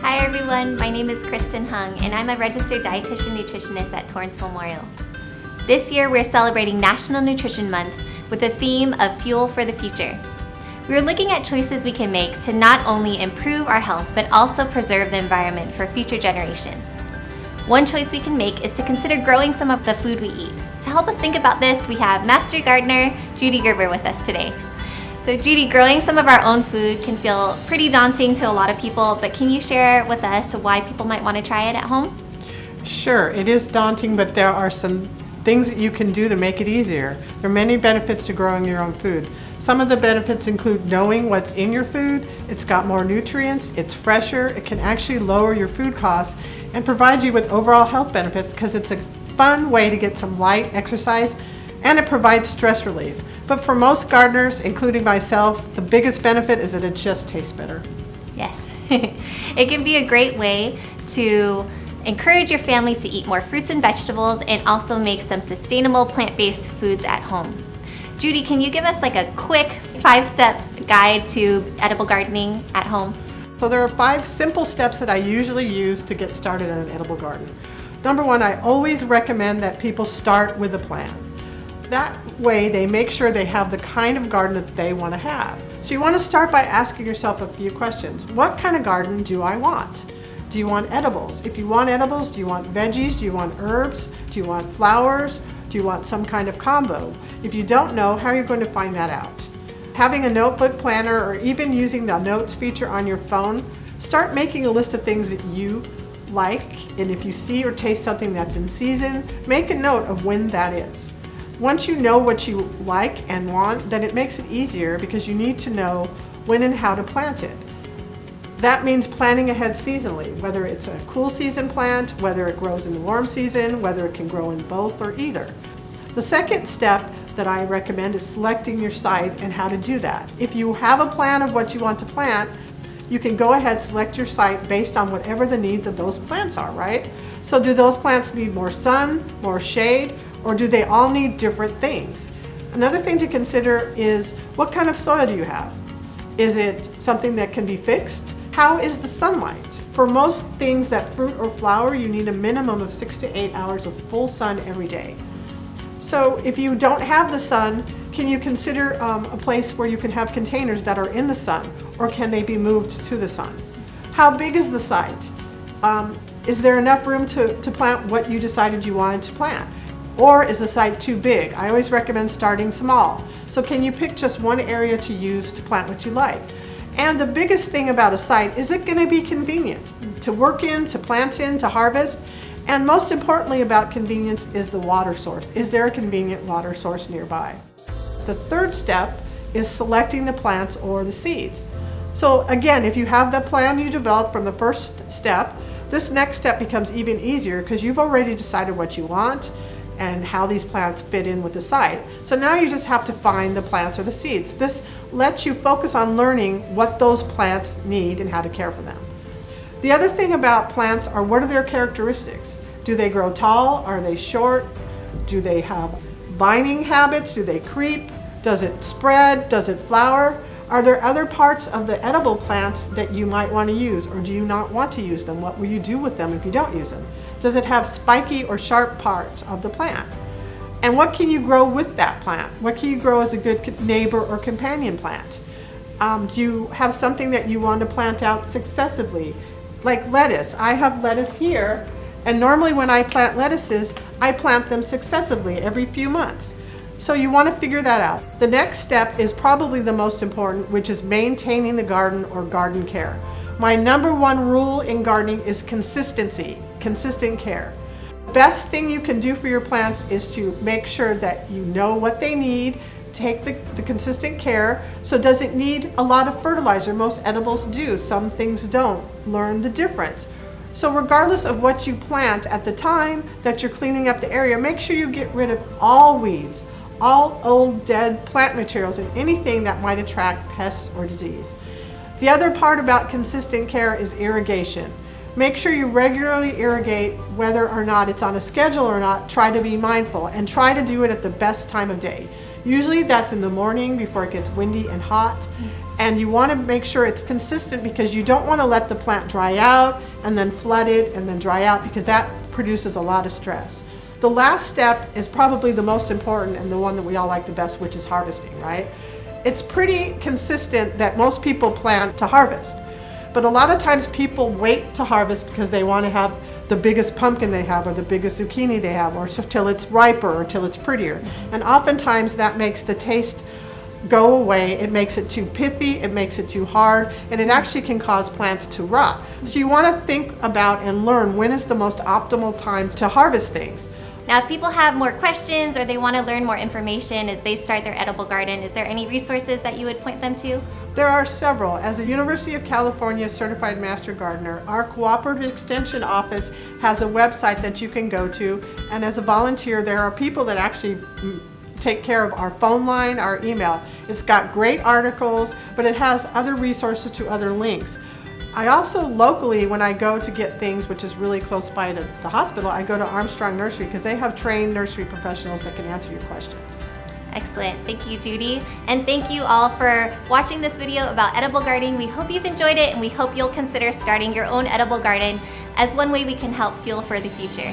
Hi everyone, my name is Kristen and I'm a registered dietitian nutritionist at Torrance Memorial. This year we're celebrating National Nutrition Month with the theme of Fuel for the Future. We're looking at choices we can make to not only improve our health but also preserve the environment for future generations. One choice we can make is to consider growing some of the food we eat. To help us think about this, we have Master Gardener Judi Gerber with us today. So Judi, growing some of our own food can feel pretty daunting to a lot of people, but can you share with us why people might want to try it at home? Sure, it is daunting, but there are some things that you can do to make it easier. There are many benefits to growing your own food. Some of the benefits include knowing what's in your food, it's got more nutrients, it's fresher, it can actually lower your food costs and provide you with overall health benefits because it's a fun way to get some light exercise and it provides stress relief. But for most gardeners, including myself, the biggest benefit is that it just tastes better. Yes, it can be a great way to encourage your family to eat more fruits and vegetables and also make some sustainable plant-based foods at home. Judi, can you give us like a quick 5-step guide to edible gardening at home? So there are 5 simple steps that I usually use to get started on an edible garden. Number 1, I always recommend that people start with a plan. That way they make sure they have the kind of garden that they want to have. So you want to start by asking yourself a few questions. What kind of garden do I want? Do you want edibles? If you want edibles, do you want veggies? Do you want herbs? Do you want flowers? Do you want some kind of combo? If you don't know, how are you going to find that out? Having a notebook planner or even using the notes feature on your phone, start making a list of things that you like, and if you see or taste something that's in season, make a note of when that is. Once you know what you like and want, then it makes it easier because you need to know when and how to plant it. That means planning ahead seasonally, whether it's a cool season plant, whether it grows in the warm season, whether it can grow in both or either. The second step that I recommend is selecting your site and how to do that. If you have a plan of what you want to plant, you can go ahead and select your site based on whatever the needs of those plants are, right? So do those plants need more sun, more shade, or do they all need different things? Another thing to consider is what kind of soil do you have? Is it something that can be fixed? How is the sunlight? For most things that fruit or flower, you need a minimum of 6 to 8 hours of full sun every day. So if you don't have the sun, can you consider a place where you can have containers that are in the sun, or can they be moved to the sun? How big is the site? Is there enough room to plant what you decided you wanted to plant? Or is the site too big? I always recommend starting small. So can you pick just one area to use to plant what you like? And the biggest thing about a site, is it going to be convenient to work in, to plant in, to harvest? And most importantly about convenience is the water source. Is there a convenient water source nearby? The third step is selecting the plants or the seeds. So again, if you have the plan you developed from the first step, this next step becomes even easier because you've already decided what you want and how these plants fit in with the site. So now you just have to find the plants or the seeds. This lets you focus on learning what those plants need and how to care for them. The other thing about plants are, what are their characteristics? Do they grow tall? Are they short? Do they have vining habits? Do they creep? Does it spread? Does it flower? Are there other parts of the edible plants that you might want to use, or do you not want to use them? What will you do with them if you don't use them? Does it have spiky or sharp parts of the plant? And what can you grow with that plant? What can you grow as a good neighbor or companion plant? Do you have something that you want to plant out successively? Like lettuce. I have lettuce here, and normally when I plant lettuces, I plant them successively every few months. So you want to figure that out. The next step is probably the most important, which is maintaining the garden or garden care. My number 1 rule in gardening is consistency, consistent care. The best thing you can do for your plants is to make sure that you know what they need, take the consistent care. So does it need a lot of fertilizer? Most edibles do, some things don't. Learn the difference. So regardless of what you plant at the time that you're cleaning up the area, make sure you get rid of all weeds, all old dead plant materials, and anything that might attract pests or disease. The other part about consistent care is irrigation. Make sure you regularly irrigate, whether or not it's on a schedule or not. Try to be mindful and try to do it at the best time of day. Usually that's in the morning before it gets windy and hot. And you want to make sure it's consistent because you don't want to let the plant dry out and then flood it and then dry out, because that produces a lot of stress. The last step is probably the most important and the one that we all like the best, which is harvesting, right? It's pretty consistent that most people plan to harvest. But a lot of times people wait to harvest because they want to have the biggest pumpkin they have, or the biggest zucchini they have, or till it's riper, or till it's prettier. And oftentimes that makes the taste go away. It makes it too pithy, it makes it too hard, and it actually can cause plants to rot. So you want to think about and learn when is the most optimal time to harvest things. Now, if people have more questions or they want to learn more information as they start their edible garden, is there any resources that you would point them to? There are several. As a University of California Certified Master Gardener, our Cooperative Extension Office has a website that you can go to, and as a volunteer, there are people that actually take care of our phone line, our email. It's got great articles, but it has other resources to other links. I also locally, when I go to get things, which is really close by to the hospital, I go to Armstrong Nursery because they have trained nursery professionals that can answer your questions. Excellent. Thank you, Judi. And thank you all for watching this video about edible gardening. We hope you've enjoyed it, and we hope you'll consider starting your own edible garden as one way we can help fuel for the future.